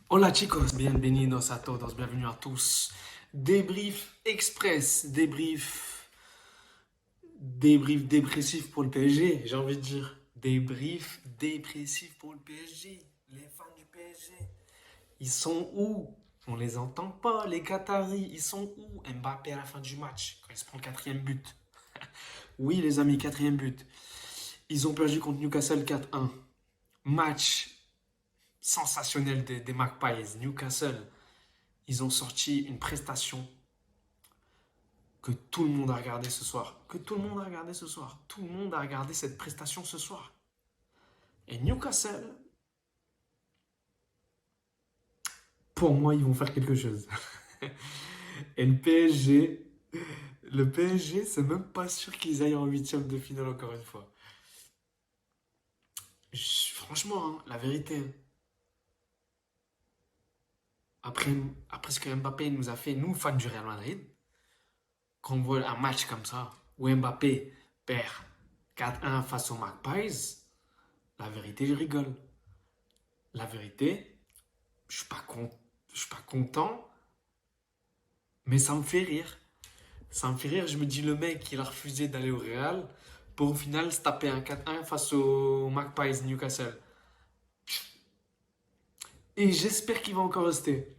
Hola chicos, bienvenidos a todos, bienvenue à tous. Débrief express, débrief dépressif pour le PSG, j'ai envie de dire. Débrief dépressif pour le PSG. Les fans du PSG, ils sont où? On les entend pas, les Qataris, ils sont où? Mbappé à la fin du match, quand il se prend le quatrième but. Oui les amis, quatrième but. Ils ont perdu contre Newcastle 4-1. Match sensationnel des Magpies. Newcastle, ils ont sorti une prestation que tout le monde a regardé ce soir. Que tout le monde a regardé ce soir. Tout le monde a regardé cette prestation ce soir. Et Newcastle, pour moi, ils vont faire quelque chose. Et le PSG, c'est même pas sûr qu'ils aillent en huitième de finale encore une fois. Franchement, hein, la vérité, hein, après, après ce que Mbappé nous a fait, nous, fans du Real Madrid, quand on voit un match comme ça, où Mbappé perd 4-1 face aux Magpies, la vérité, je rigole. La vérité, je suis pas con- je suis pas content, mais ça me fait rire. Ça me fait rire, je me dis le mec, il a refusé d'aller au Real pour au final se taper un 4-1 face aux Magpies Newcastle. Et j'espère qu'il va encore rester.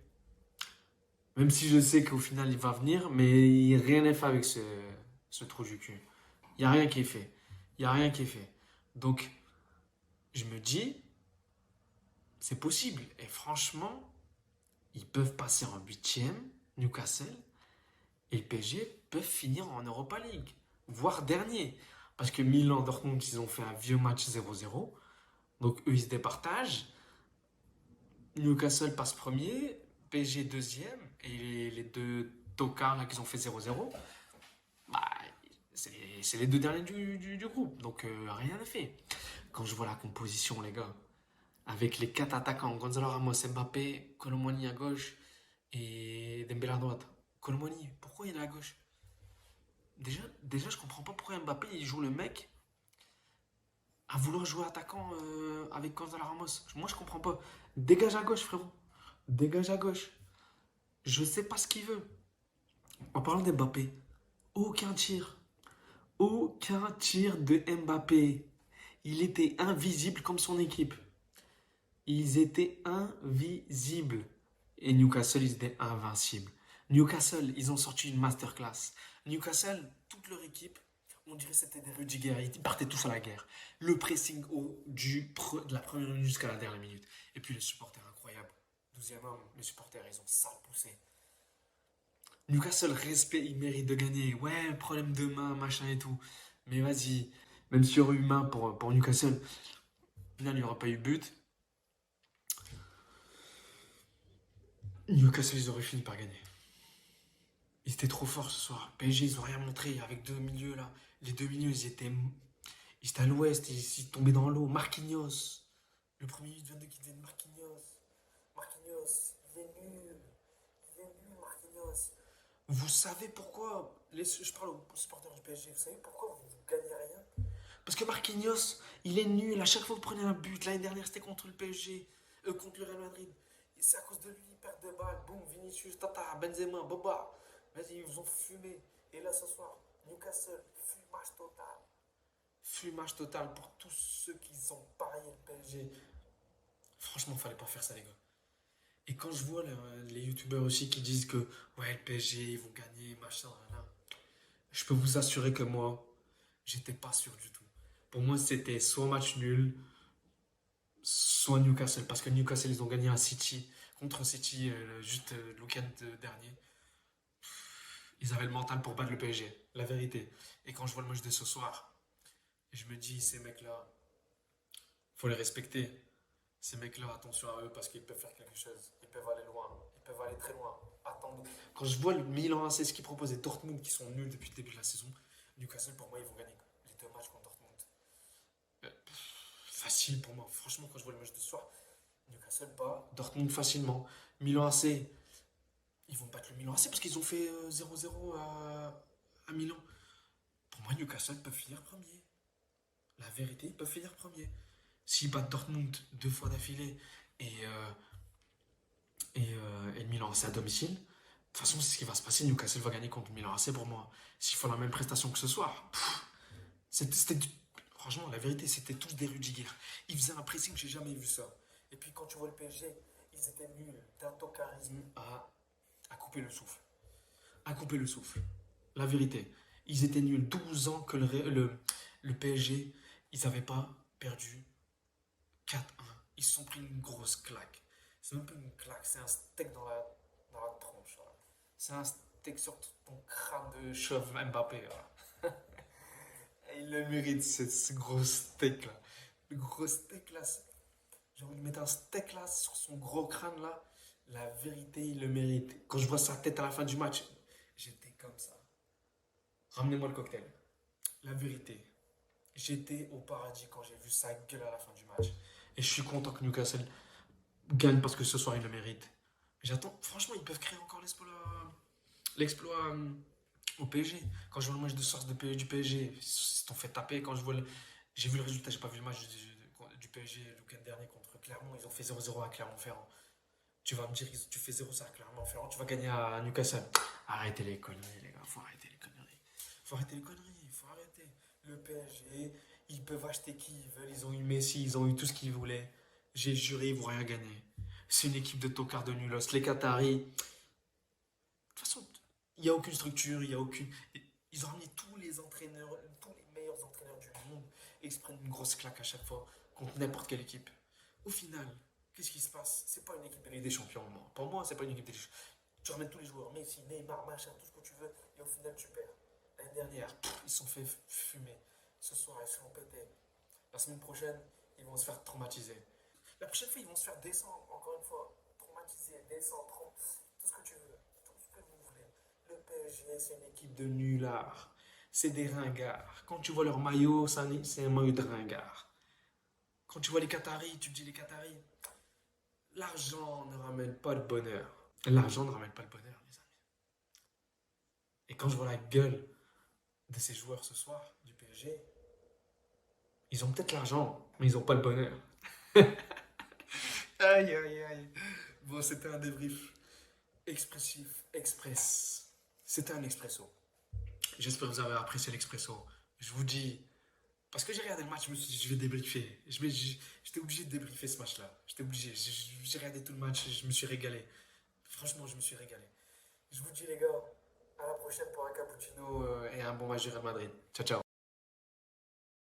Même si je sais qu'au final il va venir, mais rien n'est fait avec ce trou du cul. Il n'y a rien qui est fait. Il n'y a rien qui est fait. Donc, je me dis, c'est possible. Et franchement, ils peuvent passer en huitième, Newcastle, et le PSG peuvent finir en Europa League, voire dernier. Parce que Milan, Dortmund, ils ont fait un vieux match 0-0. Donc eux, ils se départagent. Newcastle passe premier, PSG deuxième. Et les deux tocards là qui ont fait 0-0, bah, c'est les deux derniers du groupe. Donc rien n'est fait. Quand je vois la composition, les gars, avec les quatre attaquants, Gonzalo Ramos, Mbappé, Colomoni à gauche et Dembélé à droite. Colomoni, pourquoi il est à gauche? Déjà, je comprends pas pourquoi Mbappé il joue le mec à vouloir jouer attaquant avec Gonzalo Ramos. Moi, je comprends pas. Dégage à gauche, frérot. Dégage à gauche. Je sais pas ce qu'il veut. En parlant d'Mbappé, aucun tir. Aucun tir de Mbappé. Il était invisible comme son équipe. Ils étaient invisibles. Et Newcastle, ils étaient invincibles. Newcastle, ils ont sorti une masterclass. Newcastle, toute leur équipe, on dirait que c'était des Rudiger. Ils partaient tous à la guerre. Le pressing de la première minute jusqu'à la dernière minute. Et puis les supporters, incroyables. 12e homme, les supporters, ils ont ça poussé. Newcastle, respect, ils méritent de gagner. Ouais, problème de main, machin et tout. Mais vas-y, même si il y aurait eu main pour Newcastle, au final, il n'y aura pas eu but. Newcastle, ils auraient fini par gagner. Ils étaient trop forts ce soir. PSG, ils ont rien montré avec deux milieux là. Les deux milieux, ils étaient à l'ouest, ils tombaient dans l'eau. Marquinhos. Le premier but de qui devient Marquinhos. Marquinhos, il est nul. Il est nul, Marquinhos. Vous savez pourquoi je parle aux supporters du PSG, vous savez pourquoi vous gagnez rien? Parce que Marquinhos, il est nul. À chaque fois que vous prenez un but, l'année dernière c'était contre le PSG, contre le Real Madrid. Et c'est à cause de lui, il perd de balles. Boum, Vinicius, Tata, Benzema, Boba. Vas-y, ils vous ont fumé. Et là, ce soir, Newcastle, fumage total. Fumage total pour tous ceux qui ont parié le PSG. Franchement, fallait pas faire ça, les gars. Et quand je vois les youtubeurs aussi qui disent que ouais, le PSG, ils vont gagner, machin, là, je peux vous assurer que moi, j'étais pas sûr du tout. Pour moi, c'était soit match nul, soit Newcastle. Parce que Newcastle, ils ont gagné à City, contre City, juste le week-end dernier. Ils avaient le mental pour battre le PSG, la vérité. Et quand je vois le match de ce soir, je me dis, ces mecs-là, faut les respecter. Ces mecs-là, attention à eux parce qu'ils peuvent faire quelque chose. Ils peuvent aller loin. Ils peuvent aller très loin. Attendre. Quand je vois le Milan AC, ce qu'ils proposent, et Dortmund qui sont nuls depuis le début de la saison, Newcastle, pour moi, ils vont gagner les deux matchs contre Dortmund. Facile pour moi. Franchement, quand je vois le match de ce soir, Newcastle bat Dortmund facilement. Milan AC, ils vont battre le Milan AC parce qu'ils ont fait 0-0 à Milan. Pour moi, Newcastle peut finir premier. La vérité, ils peuvent finir premier. S'ils battent Dortmund deux fois d'affilée et Et le Milan AC à domicile. De toute façon, c'est ce qui va se passer. Newcastle va gagner contre le Milan AC pour moi. S'ils font la même prestation que ce soir, c'était, franchement, la vérité, c'était tous des Rudiger. Ils faisaient un pressing, j'ai jamais vu ça. Et puis quand tu vois le PSG, ils étaient nuls d'un tocarisme à couper le souffle. À couper le souffle. La vérité. Ils étaient nuls. 12 ans que le PSG, ils n'avaient pas perdu 4-1. Ils se sont pris une grosse claque. C'est même pas une claque, c'est un steak dans la tronche. Là. C'est un steak sur ton crâne de chauve Mbappé. Là. Et il le mérite, ce gros steak là. Le gros steak là, j'ai envie de mettre un steak là sur son gros crâne là. La vérité, il le mérite. Quand je vois sa tête à la fin du match, j'étais comme ça. Ramenez-moi le cocktail. La vérité, j'étais au paradis quand j'ai vu sa gueule à la fin du match. Et je suis content que Newcastle gagne parce que ce soir, il le mérite. J'attends, franchement, ils peuvent créer encore l'exploit au PSG. Quand je vois le match de source du PSG, ils se sont fait taper. Quand je vois j'ai vu le résultat, j'ai pas vu le match du PSG le week-end dernier contre Clermont. Ils ont fait 0-0 à Clermont-Ferrand. Tu vas me dire, tu fais 0-5 à Clermont-Ferrand, tu vas gagner à Newcastle. Arrêtez les conneries, les gars. Faut arrêter les conneries. Faut arrêter les conneries. Faut arrêter. Le PSG, ils peuvent acheter qui ils veulent. Ils ont eu Messi, ils ont eu tout ce qu'ils voulaient. J'ai juré, ils vont rien gagner. C'est une équipe de tocards de nulos. Les Qataris, de toute façon, il n'y a aucune structure, il n'y a aucune. Ils ont ramené tous les entraîneurs, tous les meilleurs entraîneurs du monde, et ils se prennent une grosse claque à chaque fois contre n'importe quelle équipe. Au final, qu'est-ce qui se passe? C'est pas une équipe de Ligue des Champions, non. Pour moi, c'est pas une équipe de Ligue des Champions. Tu ramènes tous les joueurs, Messi, Neymar, machin, tout ce que tu veux, et au final, tu perds. L'année dernière, ils se sont fait fumer. Ce soir, ils se sont pétés. La semaine prochaine, ils vont se faire traumatiser. La prochaine fois, ils vont se faire descendre, encore une fois. Traumatiser, descendre, tout ce que tu veux. Tout ce que vous voulez. Le PSG, c'est une équipe de nullards. C'est des ringards. Quand tu vois leur maillot, c'est un maillot de ringard. Quand tu vois les Qataris, tu te dis les Qataris. L'argent ne ramène pas le bonheur. L'argent ne ramène pas le bonheur, mes amis. Et quand je vois la gueule de ces joueurs ce soir du PSG, ils ont peut-être l'argent, mais ils n'ont pas le bonheur. Aïe, aïe, aïe. Bon, c'était un débrief expressif, express. C'était un expresso. J'espère que vous avez apprécié l'expresso. Je vous dis, parce que j'ai regardé le match, je me suis dit, je vais débriefer. J'étais obligé de débriefer ce match-là. J'étais obligé. J'ai regardé tout le match et je me suis régalé. Franchement, je me suis régalé. Je vous dis, les gars, à la prochaine pour un cappuccino et un bon match du Real Madrid. Ciao, ciao.